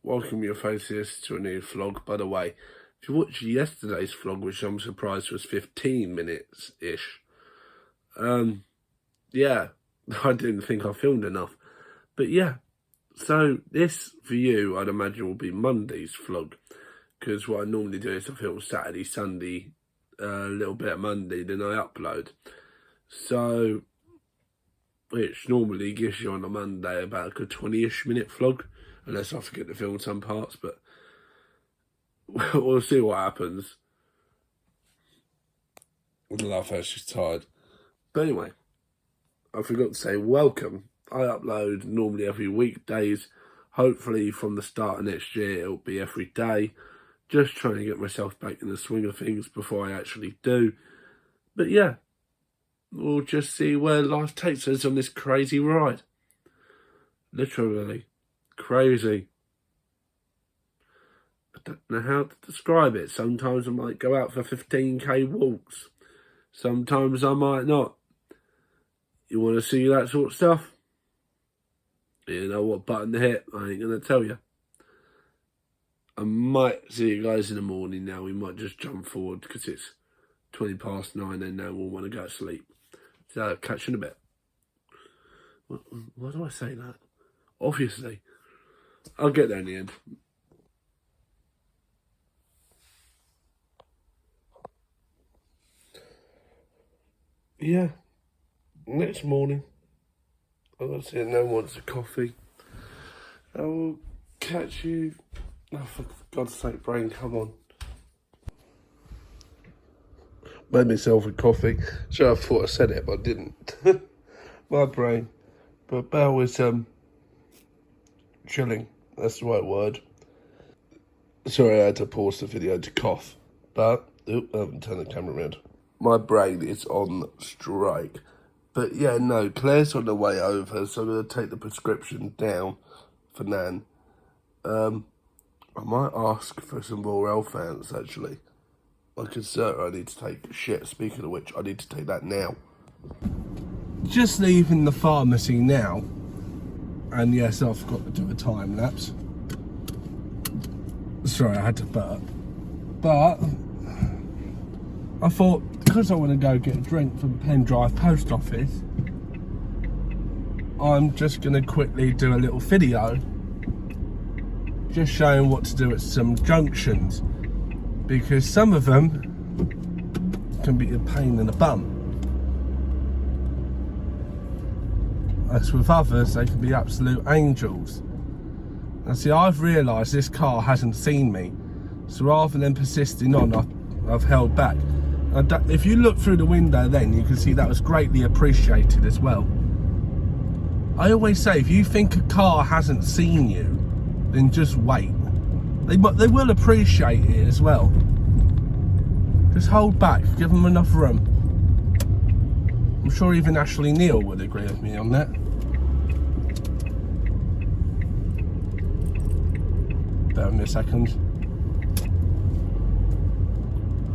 welcome your faces to a new vlog. By the way, if you watched yesterday's vlog, which I'm surprised was 15 minutes-ish, yeah, I didn't think I filmed enough. But yeah, so this, for you, I'd imagine will be Monday's vlog, because what I normally do is I film Saturday, Sunday, a little bit of Monday, then I upload. So, which normally gives you on a Monday about a good 20-ish minute vlog, unless I forget to film some parts, but we'll see what happens. The laugh is just tired. But anyway, I forgot to say welcome. I upload normally every weekdays. Hopefully from the start of next year it'll be every day. Just trying to get myself back in the swing of things before I actually do. But yeah, we'll just see where life takes us on this crazy ride. Literally crazy. I don't know how to describe it. Sometimes I might go out for 15k walks. Sometimes I might not. You want to see that sort of stuff? You know what button to hit? I ain't going to tell you. I might see you guys in the morning now. We might just jump forward because it's 20 past 9 and now we'll want to go to sleep. So, catch you in a bit. Why do I say that? Obviously. I'll get there in the end. Yeah. Next morning. I got to see no one wants a coffee. I will catch you. Oh, for God's sake, brain, come on. Made myself a coffee. So I thought I said it, but I didn't. My brain. But Belle was chilling. That's the right word. Sorry, I had to pause the video to cough. But, I haven't turned the camera around. My brain is on strike. But yeah, no, Claire's on the way over, so I'm going to take the prescription down for Nan. I might ask for some Royal Elephants, actually. I consider I need to take shit. Speaking of which, I need to take that now. Just leaving the pharmacy now. And yes, I forgot to do a time lapse. Sorry, I had to burp. But I thought, because I want to go get a drink from Pendrive Post Office, I'm just going to quickly do a little video just showing what to do at some junctions, because some of them can be a pain in the bum. As with others, they can be absolute angels. Now see, I've realised this car hasn't seen me, so rather than persisting on, I've held back. And if you look through the window then, you can see that was greatly appreciated as well. I always say, if you think a car hasn't seen you, then just wait. They will appreciate it as well. Just hold back, give them enough room. I'm sure even Ashley Neal would agree with me on that. Bear with me a second.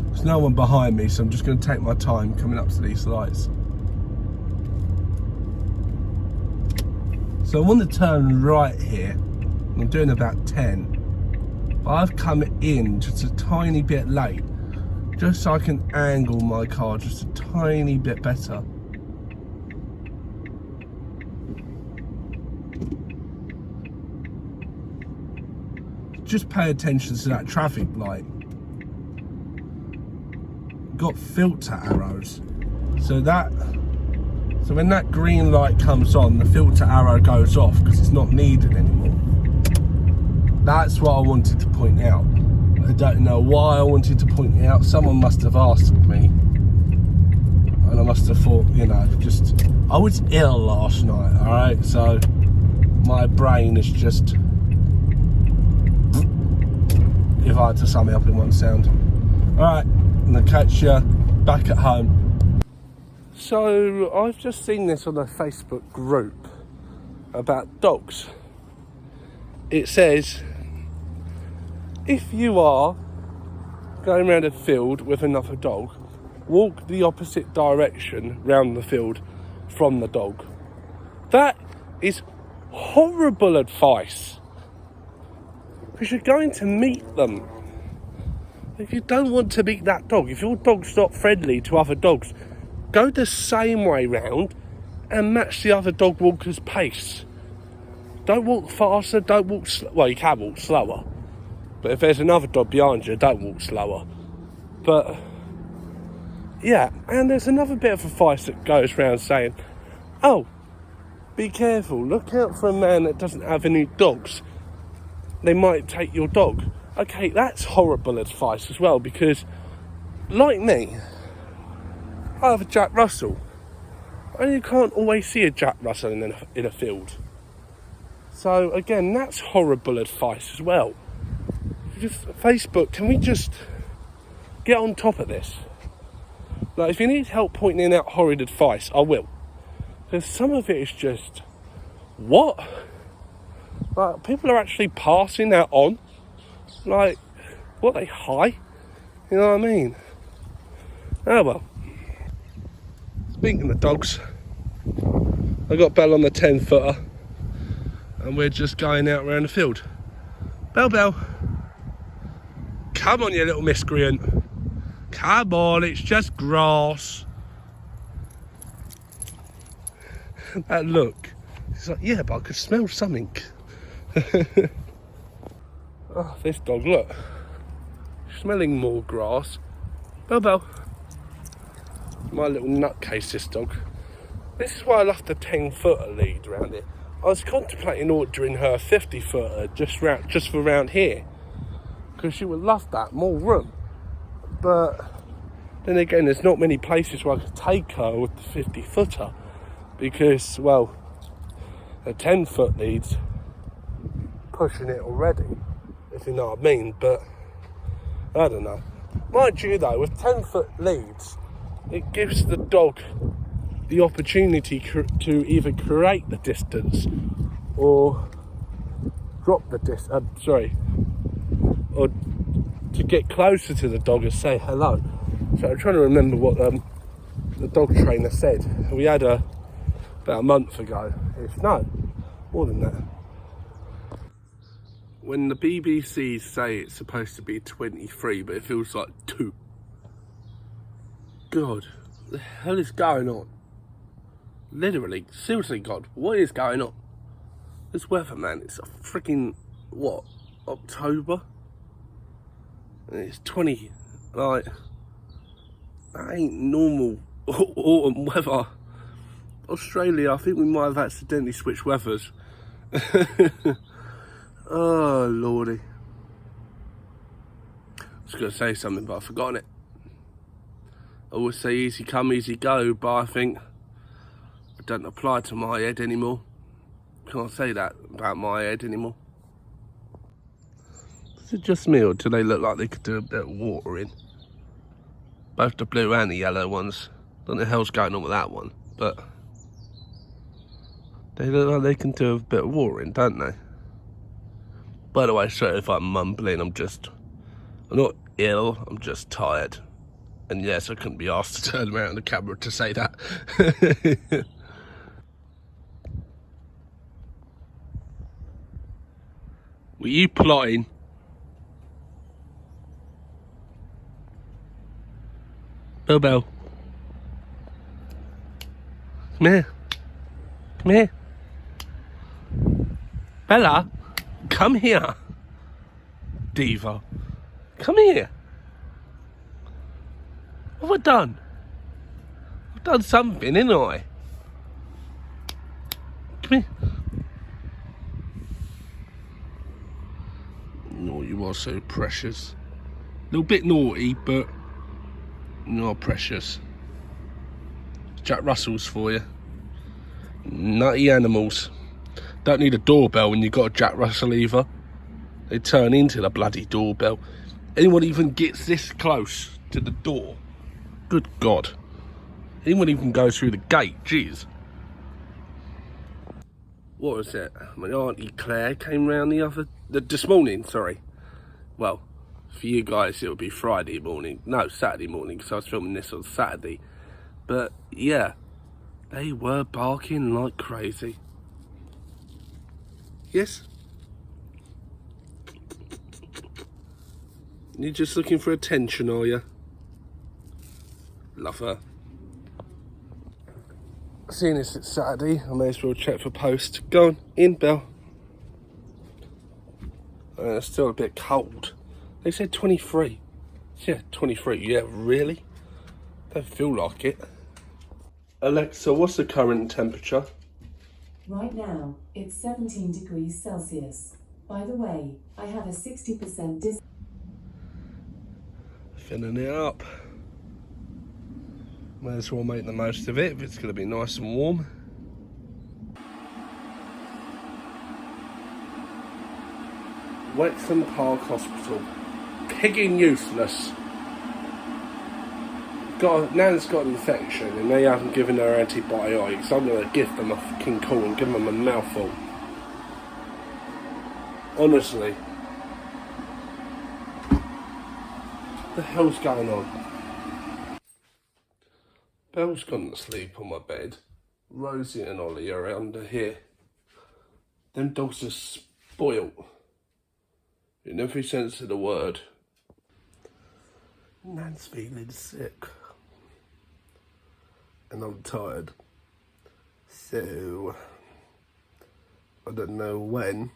There's no one behind me, so I'm just going to take my time coming up to these lights. So I want to turn right here. I'm doing about 10. But I've come in just a tiny bit late, just so I can angle my car just a tiny bit better. Just pay attention to that traffic light. Got filter arrows, so when that green light comes on, the filter arrow goes off because it's not needed anymore. That's what I wanted to point out. I don't know why I wanted to point it out. Someone must have asked me, and I must have thought, you know, just I was ill last night, all right, so my brain is just, if I had to sum it up in one sound. All right, I'm gonna catch you back at home. So I've just seen this on a Facebook group about dogs. It says, if you are going around a field with another dog, walk the opposite direction round the field from the dog. That is horrible advice. Because you're going to meet them. If you don't want to meet that dog, if your dog's not friendly to other dogs, go the same way round and match the other dog walker's pace. Don't walk faster, don't walk well, you can walk slower. But if there's another dog behind you, don't walk slower. But, yeah, and there's another bit of advice that goes around saying, oh, be careful, look out for a man that doesn't have any dogs. They might take your dog. Okay, that's horrible advice as well, because, like me, I have a Jack Russell. And you can't always see a Jack Russell in a field. So, again, that's horrible advice as well. Just Facebook, can we just get on top of this? Like, if you need help pointing out horrid advice, I will. Because some of it is just, what? Like, people are actually passing that on. Like, what, they high? You know what I mean? Oh well. Speaking of dogs, I got Belle on the 10-footer. And we're just going out around the field. Belle. Come on, you little miscreant. Come on, it's just grass. That look. He's like, yeah, but I could smell something. Oh, this dog, look. Smelling more grass. Belle. My little nutcase, this dog. This is why I love the 10-footer lead around here. I was contemplating ordering her a 50-footer just for around here. Because she would love that, more room. But then again, there's not many places where I could take her with the 50-footer. Because, well, the 10-foot lead's pushing it already, if you know what I mean. But, I don't know. Mind you though, with 10-foot leads, it gives the dog the opportunity to either create the distance or drop the distance, or to get closer to the dog and say hello. So I'm trying to remember what the dog trainer said. We had her about a month ago. No, more than that. When the BBC say it's supposed to be 23, but it feels like 2. God, what the hell is going on? Literally, seriously, God, what is going on? This weather, man, it's a freaking, what, October? And it's 20, like, that ain't normal autumn weather. Australia, I think we might have accidentally switched weathers. Oh, lordy. I was going to say something, but I've forgotten it. I always say easy come, easy go, but I think it doesn't apply to my head anymore. Can't say that about my head anymore. Is it just me, or do they look like they could do a bit of watering? Both the blue and the yellow ones. Don't know the hell's going on with that one, but they look like they can do a bit of watering, don't they? By the way, sorry if I'm mumbling, I'm not ill, I'm just tired. And yes, I couldn't be asked to turn around the camera to say that. Were you plotting? Belle. Come here. Come here. Bella, come here. Diva. Come here. What have I done? I've done something, ain't I? Come here. Oh, you are so precious. A little bit naughty, but you are precious. Jack Russell's for you. Nutty animals. Don't need a doorbell when you've got a Jack Russell either. They turn into the bloody doorbell. Anyone even gets this close to the door, good God. Anyone even goes through the gate, jeez. What was it? My Auntie Claire came round this morning, sorry. Well, for you guys it'll be Friday morning. No, Saturday morning, because I was filming this on Saturday. But yeah, they were barking like crazy. Yes? You're just looking for attention, are you? Love her. Seeing as it's Saturday, I may as well check for post. Go on, in, Belle. It's still a bit cold. They said 23. Yeah, 23. Yeah, really? Don't feel like it. Alexa, what's the current temperature? Right now, it's 17 degrees Celsius. By the way, I have a 60% Filling it up. May as well make the most of it if it's going to be nice and warm. Wexham Park Hospital. Pigging useless. Nan's got an infection and they haven't given her antibiotics. I'm going to give them a fucking call and give them a mouthful. Honestly. What the hell's going on? Belle's gone to sleep on my bed. Rosie and Ollie are under here. Them dogs are spoilt. In every sense of the word. Nan's feeling sick. And I'm tired. So, I don't know when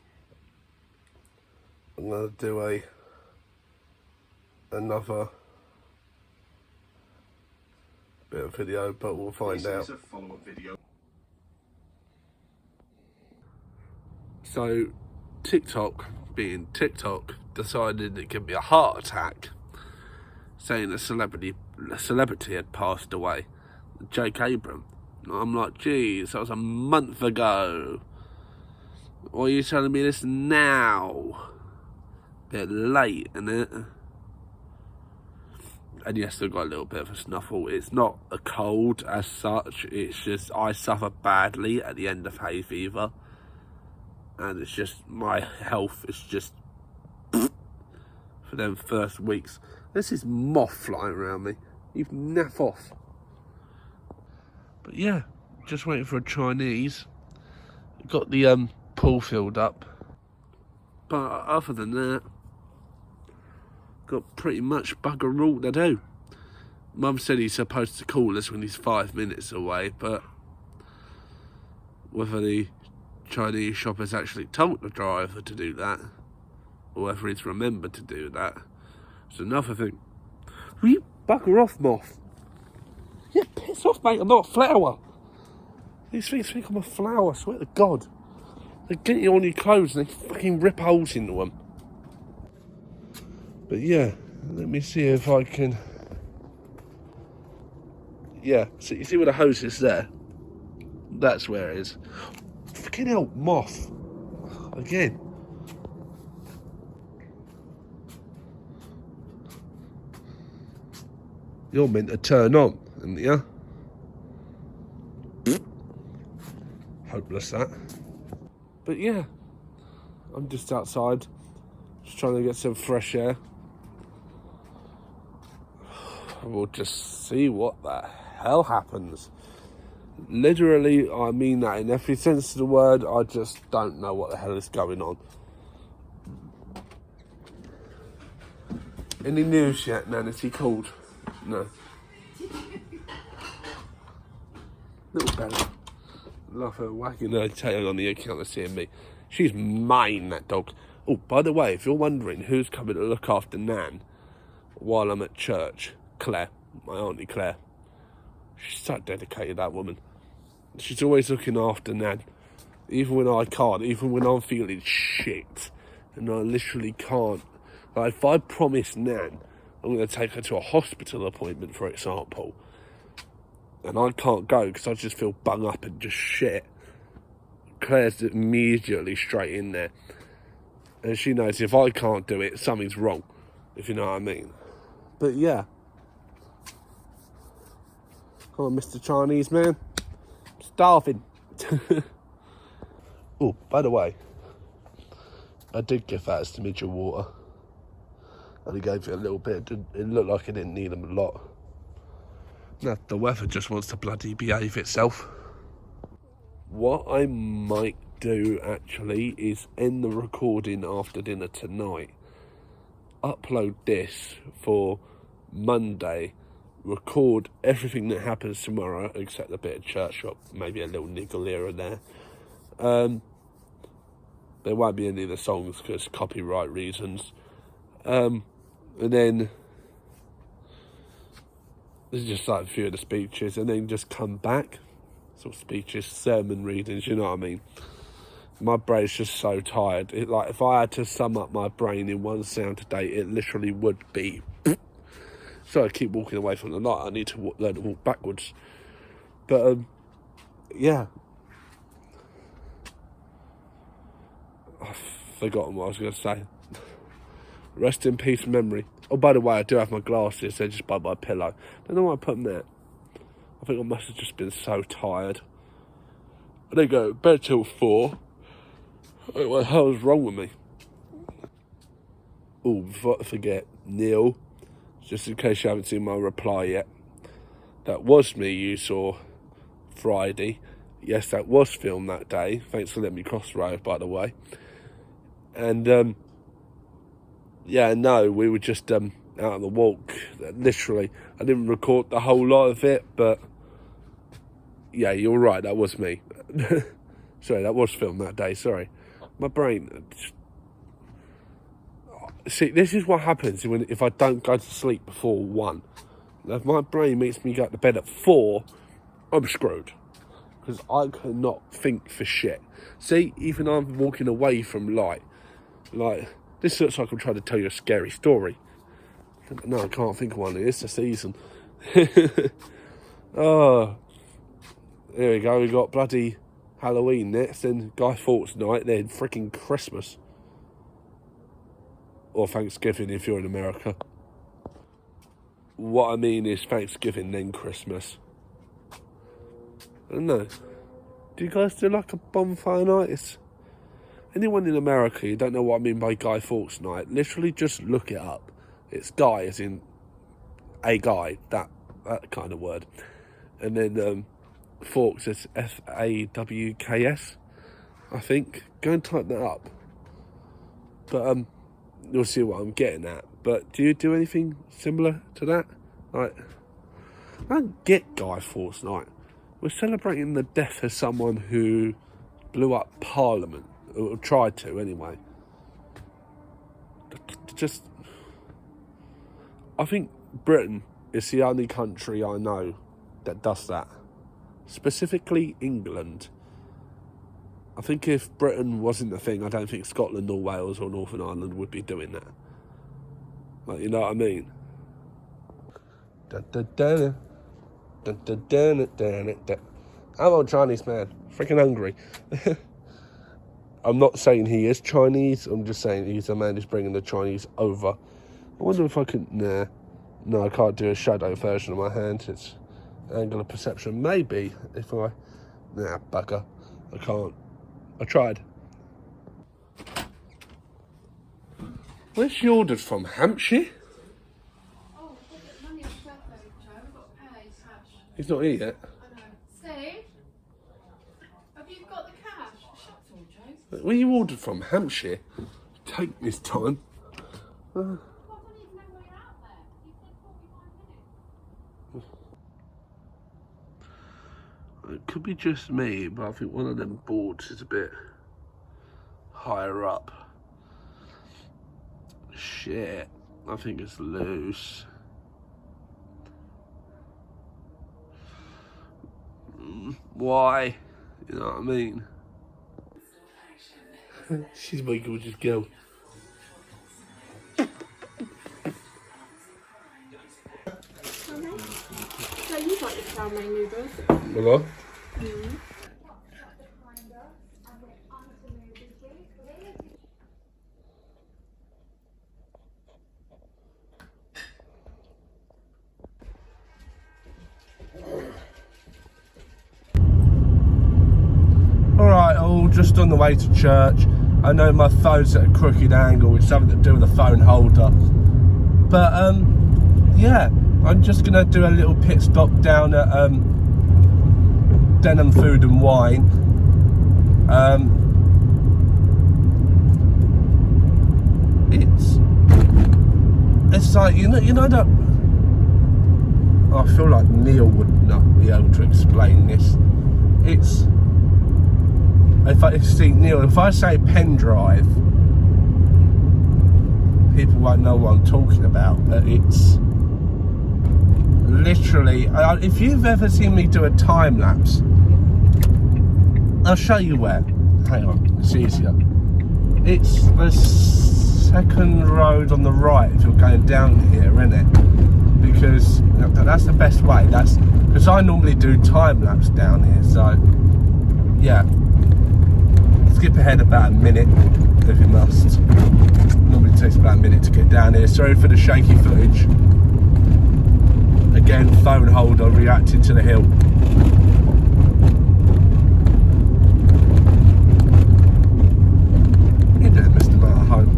I'm going to do another bit of video, but we'll find out. A follow-up video. So, TikTok, being TikTok, decided it could be a heart attack, saying a celebrity had passed away, Jake Abram. I'm like, geez, that was a month ago. Why are you telling me this now? Bit late, isn't it? And yes, I've got a little bit of a snuffle. It's not a cold as such. It's just I suffer badly at the end of hay fever. And it's just, my health is just for them first weeks. This is moth flying around me. You've naff off. But yeah, just waiting for a Chinese. Got the pool filled up. But other than that, got pretty much bugger all to do. Mum said he's supposed to call us when he's 5 minutes away, but whether the Chinese shop has actually told the driver to do that, or whether he's remembered to do that, it's another thing. Will you bugger off, moth? Yeah, piss off, mate, I'm not a flower. These things think I'm a flower, I swear to God. They get you on your clothes and they fucking rip holes into them. But yeah, let me see if I can... Yeah, so you see where the hose is there? That's where it is. Fucking hell, moth. Again. You're meant to turn on, isn't you? Hopeless that. But yeah, I'm just outside, just trying to get some fresh air. We'll just see what the hell happens. Literally, I mean that in every sense of the word. I just don't know what the hell is going on. Any news yet, Nan? Is he called? No. Little Bella. Love her wagging her tail on the account of seeing me. She's mine, that dog. Oh, by the way, if you're wondering who's coming to look after Nan while I'm at church, Claire, my auntie Claire. She's so dedicated, that woman. She's always looking after Nan, even when I can't, even when I'm feeling shit, and I literally can't. Like, if I promise Nan I'm going to take her to a hospital appointment, for example, and I can't go because I just feel bung up and just shit, Claire's immediately straight in there. And she knows if I can't do it, something's wrong, if you know what I mean. But yeah. Come on, Mr. Chinese man. I'm starving. Oh, by the way, I did give that as to midget water. And he gave it a little bit. It looked like it didn't need them a lot. No, the weather just wants to bloody behave itself. What I might do, actually, is end the recording after dinner tonight upload this for Monday, record everything that happens tomorrow, except a bit of church shop, maybe a little niggle here and there. There won't be any of the songs because copyright reasons. And then this is just like a few of the speeches, and then just come back. Sort of speeches, sermon readings, you know what I mean? My brain's just so tired. Like, if I had to sum up my brain in one sound today, it literally would be... So I keep walking away from the light. I need to learn to walk backwards. But, yeah. I've forgotten what I was going to say. Rest in peace, memory. Oh, by the way, I do have my glasses. They're just by my pillow. I don't know why I put them there. I think I must have just been so tired. I didn't go to bed till 4. What the hell is wrong with me? Oh, before I forget, Neil, just in case you haven't seen my reply yet, that was me you saw Friday. Yes, that was filmed that day. Thanks for letting me cross the road, by the way. And, yeah, no, we were just out on the walk. Literally, I didn't record the whole lot of it, but yeah, you're right, that was me. Sorry, that was filmed that day, sorry. My brain... See, this is what happens if I don't go to sleep before 1. If my brain makes me go to bed at 4, I'm screwed. Because I cannot think for shit. See, even I'm walking away from light. Like, this looks like I'm trying to tell you a scary story. No, I can't think of one. It's the season. Oh, there we go. We got bloody Halloween next, then Guy Fawkes night, then freaking Christmas. Or Thanksgiving if you're in America. What I mean is Thanksgiving, then Christmas. I don't know. Do you guys do like a bonfire night? Anyone in America, you don't know what I mean by Guy Fawkes night, literally just look it up. It's Guy as in a guy, that kind of word. And then Fawkes is Fawks, I think. Go and type that up. But you'll see what I'm getting at. But do you do anything similar to that? Like, I don't get Guy Fawkes night. We're celebrating the death of someone who blew up Parliament, or tried to anyway. Just, I think Britain is the only country I know that does that. Specifically England. I think if Britain wasn't a thing, I don't think Scotland or Wales or Northern Ireland would be doing that. Like, you know what I mean? I'm a Chinese man. Freaking hungry. I'm not saying he is Chinese. I'm just saying he's a man who's bringing the Chinese over. I wonder if I can... Nah. No, I can't do a shadow version of my hand. It's angle of perception. Maybe if I... Nah, bugger. I can't. I tried. Where's she ordered from? Hampshire? Oh, money is Joe. We've got to pay cash. He's not here yet. I know. Steve? Have you got the cash? Shut all, Joe. Where you ordered from? Hampshire? Take this time. Well, I don't even know where you're out there. You said 45 minutes. It could be just me, but I think one of them boards is a bit higher up. Shit, I think it's loose. Why? You know what I mean? She's my gorgeous girl. So you got your chow mein noodles? Hello? Alright, all just on the way to church. I know my phone's at a crooked angle, it's something to do with the phone holder. But yeah, I'm just gonna do a little pit stop down at Denham Food and Wine. It's it's like, you know that, I feel like Neil would not be able to explain this. It's, if I say pen drive, people won't know what I'm talking about, but it's literally, if you've ever seen me do a time lapse, I'll show you where. Hang on, it's easier. It's the second road on the right if you're going down here, isn't it? Because that's the best way. That's because I normally do time lapse down here, so yeah. Skip ahead about a minute if you must. Normally takes about a minute to get down here. Sorry for the shaky footage. Again, phone holder reacted to the hill. You doing, Mr. Motorhome?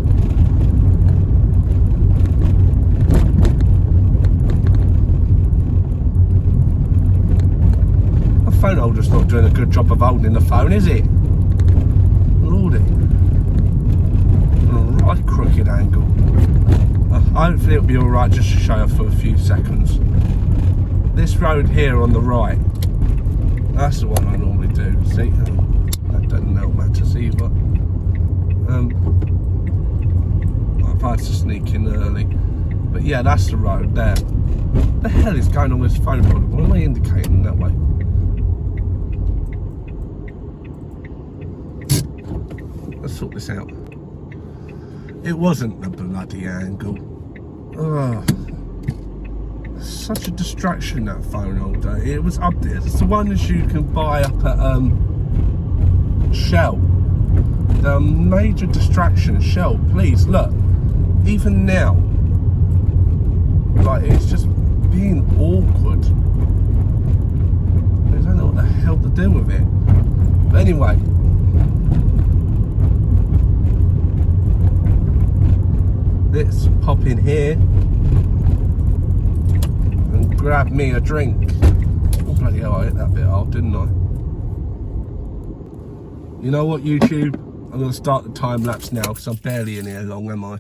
My phone holder's not doing a good job of holding the phone, is it? Lordy. On a right crooked angle. Hopefully it'll be alright just to show off for a few seconds. This road here on the right, that's the one I normally do. See, that doesn't help matters either. I've had to sneak in early, but yeah, that's the road there. What the hell is going on with this phone holder? Why am I indicating that way? Let's sort this out. It wasn't the bloody angle. Oh, such a distraction, that phone holder. It was up there. It's the one that you can buy up at Shell. The major distraction, Shell. Please look. Even now, like, it's just being awkward. I don't know what the hell to do with it. But anyway. Let's pop in here and grab me a drink. Oh bloody hell, I hit that bit hard, didn't I? You know what, YouTube? I'm going to start the time lapse now because I'm barely in here long, am I?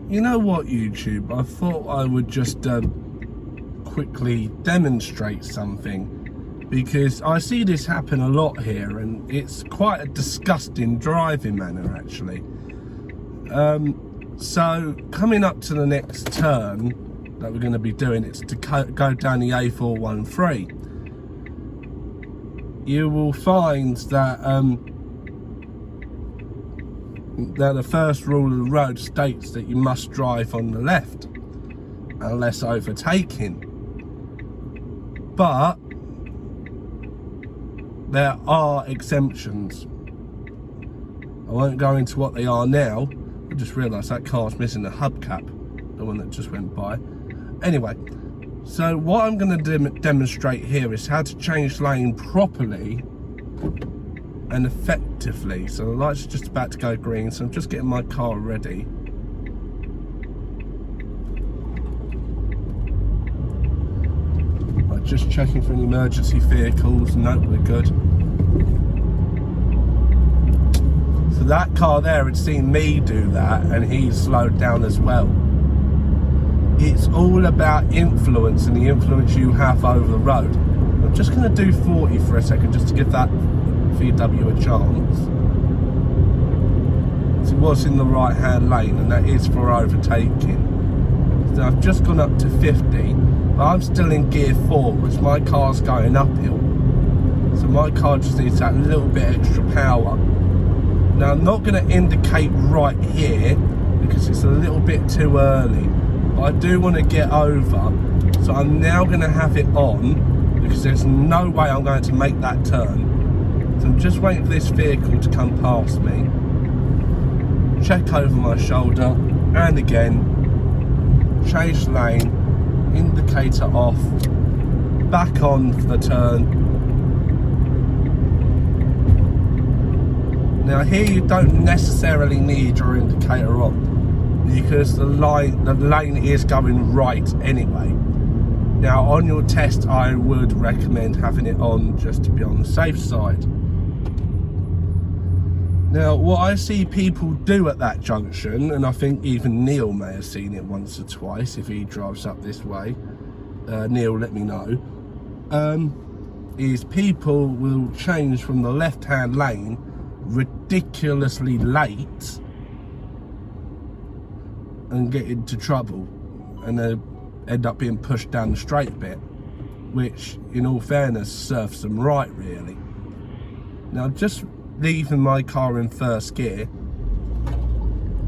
You know what, YouTube? I thought I would just quickly demonstrate something, because I see this happen a lot here and it's quite a disgusting driving manner actually. So coming up to the next turn that we're going to be doing, it's to go down the A413. You will find that that the first rule of the road states that you must drive on the left unless overtaking. But there are exemptions. I won't go into what they are now. I just realised that car's missing the hubcap, the one that just went by. Anyway, so what I'm going to demonstrate here is how to change lane properly and effectively. So the lights are just about to go green, so I'm just getting my car ready. I'm just checking for any emergency vehicles. Nope, we're good. So that car there had seen me do that and he slowed down as well. It's all about influence and the influence you have over the road. I'm just going to do 40 for a second just to give that VW a chance. It was in the right hand lane and that is for overtaking. So I've just gone up to 50, but I'm still in gear 4 because my car's going uphill. So my car just needs that little bit extra power. Now I'm not going to indicate right here because it's a little bit too early, but I do want to get over. So I'm now going to have it on because there's no way I'm going to make that turn. So I'm just waiting for this vehicle to come past me. Check over my shoulder and again, change lane, indicator off, back on for the turn. Now here you don't necessarily need your indicator on, because the lane is going right anyway. Now on your test I would recommend having it on just to be on the safe side. Now what I see people do at that junction, and I think even Neil may have seen it once or twice if he drives up this way, Neil let me know, is people will change from the left hand lane ridiculously late and get into trouble, and they end up being pushed down the straight bit, which in all fairness serves them right really. Now just leaving my car in first gear,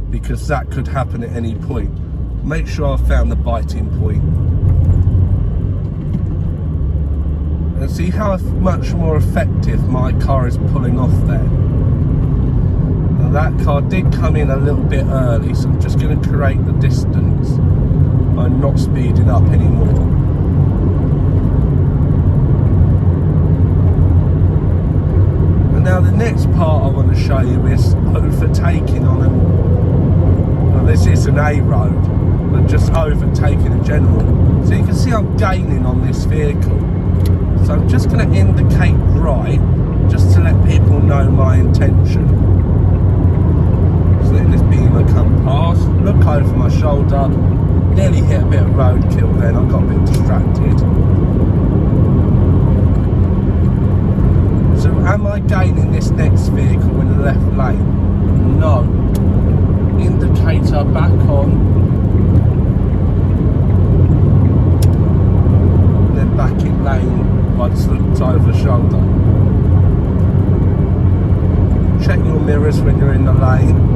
because that could happen at any point. Make sure I've found the biting point. And see how much more effective my car is pulling off there. Now that car did come in a little bit early, so I'm just going to create the distance by not speeding up anymore. And now the next part I want to show you is overtaking on a, well, this is an A road, but just overtaking in general. So you can see I'm gaining on this vehicle. So I'm just going to indicate right, just to let people know my intention. Just letting this beamer come past, look over my shoulder, nearly hit a bit of roadkill then, I got a bit distracted. So am I gaining this next vehicle in the left lane? No. Indicator back on. And then back in lane once looked over shoulder. Check your mirrors when you're in the lane.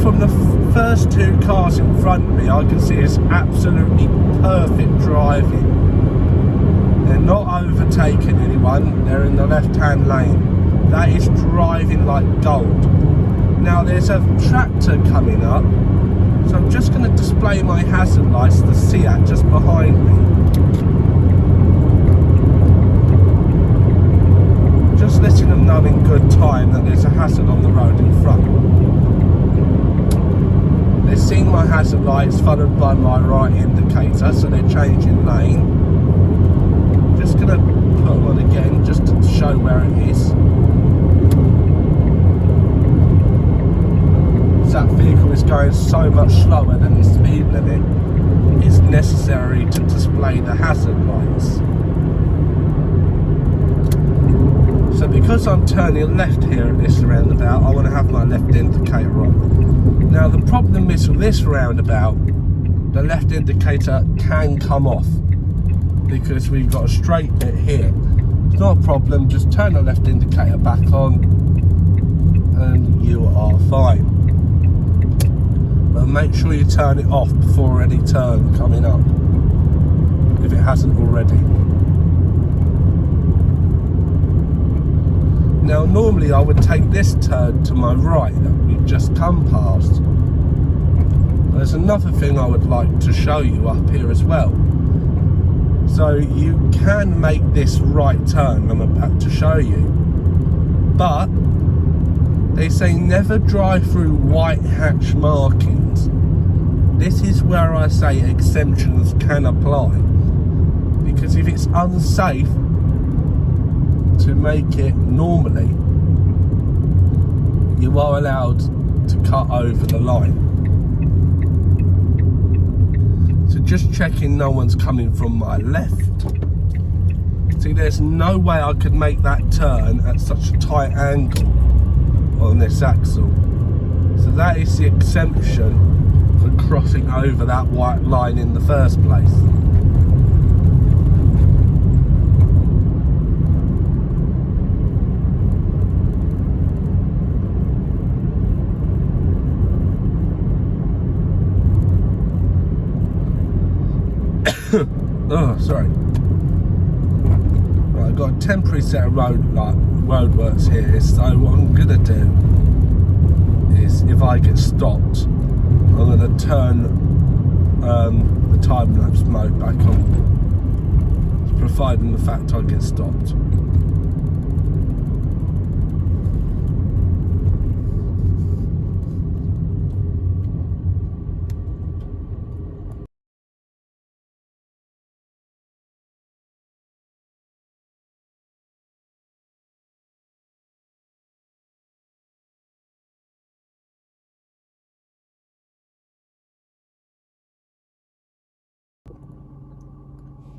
From the first two cars in front of me, I can see it's absolutely perfect driving. They're not overtaking anyone, they're in the left hand lane. That is driving like gold. Now there's a tractor coming up, so I'm just going to display my hazard lights to the Seat just behind me. Just letting them know in good time that there's a hazard on the road in front. They've seen my hazard lights followed by my right indicator, so they're changing lane. Just going to put them on again just to show where it is. That vehicle is going so much slower than the speed limit, it's necessary to display the hazard lights. So because I'm turning left here at this roundabout, I want to have my left indicator on. Now the problem is with this roundabout, the left indicator can come off because we've got a straight bit here. It's not a problem, just turn the left indicator back on and you are fine. But make sure you turn it off before any turn coming up, if it hasn't already. Now normally I would take this turn to my right that we've just come past. There's another thing I would like to show you up here as well. So you can make this right turn I'm about to show you, but they say never drive through white hatch markings. This is where I say exemptions can apply, because if it's unsafe to make it normally, you are allowed to cut over the line. So just checking no one's coming from my left. See, there's no way I could make that turn at such a tight angle on this axle. So that is the exemption for crossing over that white line in the first place. Oh, sorry. Right, I've got a temporary set of roadworks here, so what I'm gonna do is, if I get stopped, I'm gonna turn the time-lapse mode back on, providing the fact I get stopped.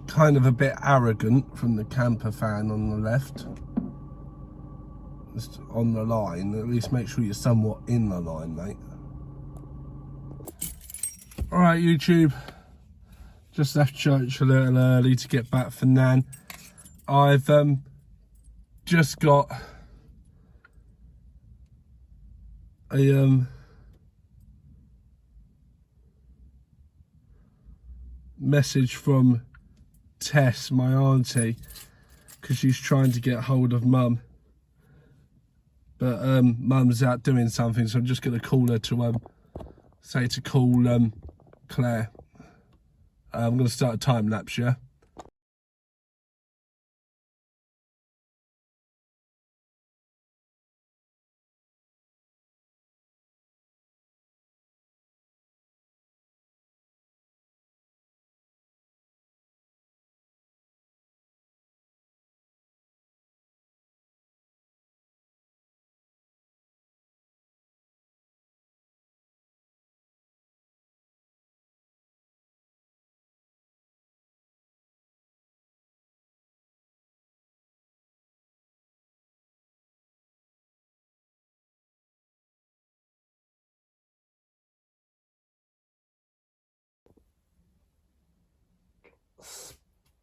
Kind of a bit arrogant from the camper fan on the left. Just on the line, at least make sure you're somewhat in the line, mate. Alright, YouTube. Just left church a little early to get back for Nan. I've just got a message from Tess, my auntie, because she's trying to get hold of Mum, but Mum's out doing something, so I'm just going to call her to say to call Claire. I'm going to start a time lapse, yeah.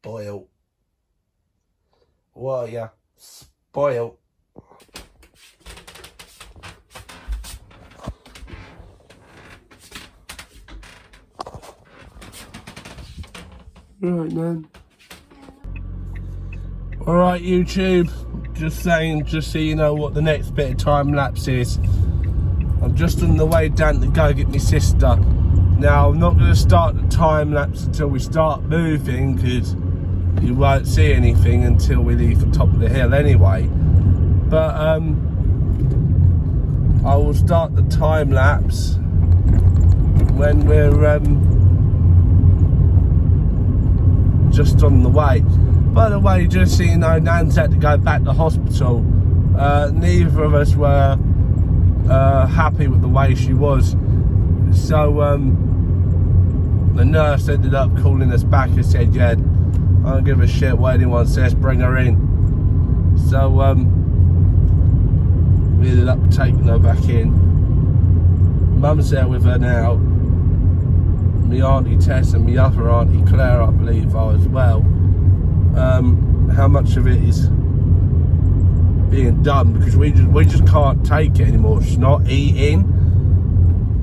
Spoil. Well, yeah, spoil. Right, man. Alright, YouTube. Just saying, just so you know what the next bit of time lapse is. I'm just on the way down to go get my sister. Now, I'm not going to start the time lapse until we start moving, because you won't see anything until we leave the top of the hill anyway. But I will start the time lapse when we're just on the way. By the way, just so you know, Nan's had to go back to hospital. Neither of us were happy with the way she was, so the nurse ended up calling us back and said, yeah, I don't give a shit what anyone says, bring her in. So we ended up taking her back in. Mum's there with her now. My auntie Tess and my other auntie Claire, I believe, are as well. How much of it is being done, because we just can't take it anymore. She's not eating,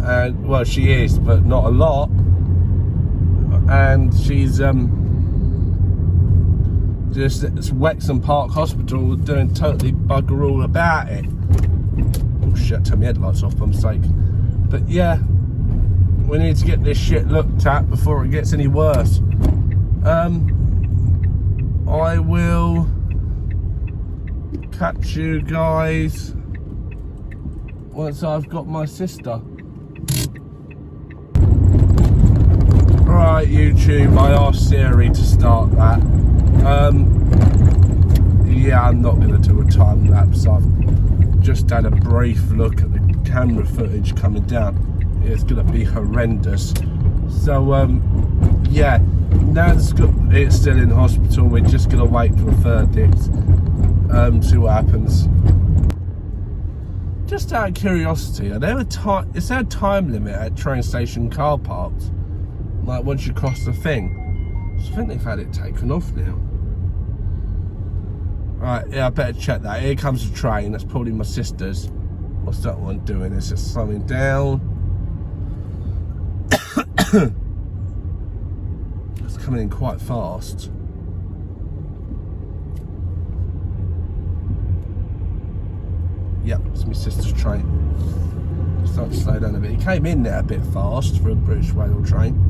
and well, she is, but not a lot, and she's just at Wexham Park Hospital doing totally bugger all about it. Oh shit, turn my headlights off by mistake. But yeah, we need to get this shit looked at before it gets any worse. I will catch you guys once I've got my sister. Right, YouTube, I asked Siri to start that. Yeah, I'm not going to do a time lapse. I've just had a brief look at the camera footage coming down. It's going to be horrendous. So, yeah, Nan's it's still in hospital. We're just going to wait for a verdict. See what happens. Just out of curiosity, is there a time limit at train station car parks? Like once you cross the thing? I think they've had it taken off now. Right, yeah, I better check that. Here comes the train. That's probably my sister's. What's that one doing? It's just slowing down. Let's coming in quite fast. Yep, it's my sister's train. Start to slow down a bit. He came in there a bit fast for a British Rail train.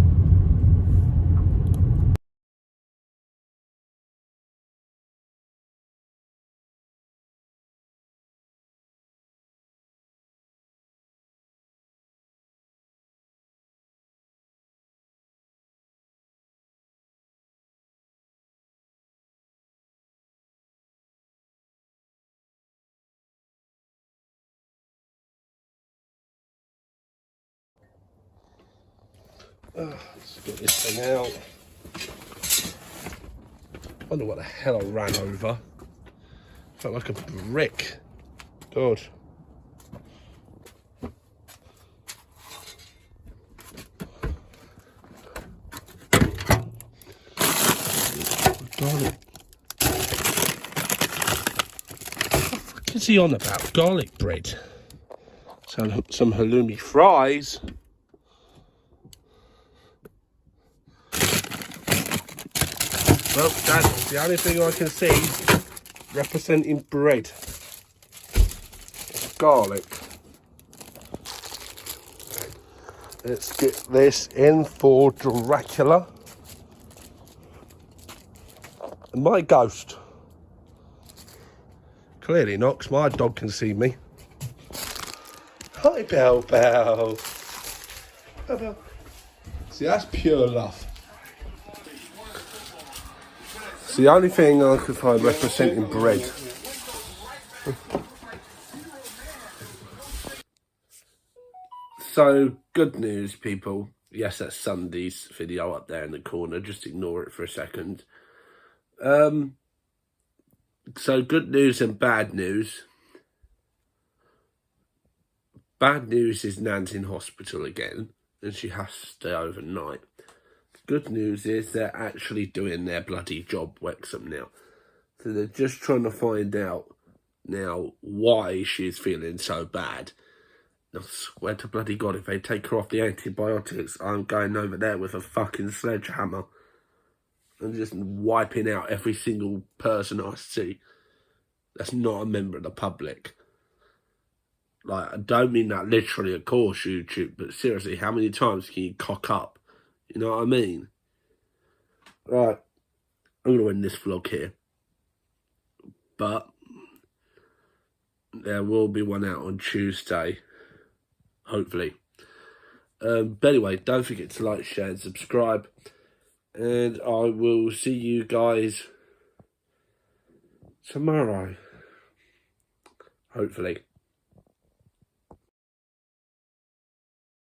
Let's get this thing out. Wonder what the hell I ran over. Felt like a brick. God. Garlic. What the fuck is he on about? Garlic bread. Some halloumi fries. Well, that's the only thing I can see representing bread. Garlic. Let's get this in for Dracula. And my ghost. Clearly not, 'cause my dog can see me. Hi, Bell Bell. Bell Bell. See, that's pure love. It's the only thing I could find representing bread. So, good news, people. Yes, that's Sunday's video up there in the corner. Just ignore it for a second. So, good news and bad news. Bad news is Nan's in hospital again, and she has to stay overnight. Good news is they're actually doing their bloody job, Wexham, now. So they're just trying to find out now why she's feeling so bad. I swear to bloody God, if they take her off the antibiotics, I'm going over there with a fucking sledgehammer and just wiping out every single person I see that's not a member of the public. Like, I don't mean that literally, of course, YouTube, but seriously, how many times can you cock up? You know what I mean? Right, I'm going to end this vlog here. But there will be one out on Tuesday, hopefully. But anyway, don't forget to like, share and subscribe. And I will see you guys tomorrow. Hopefully.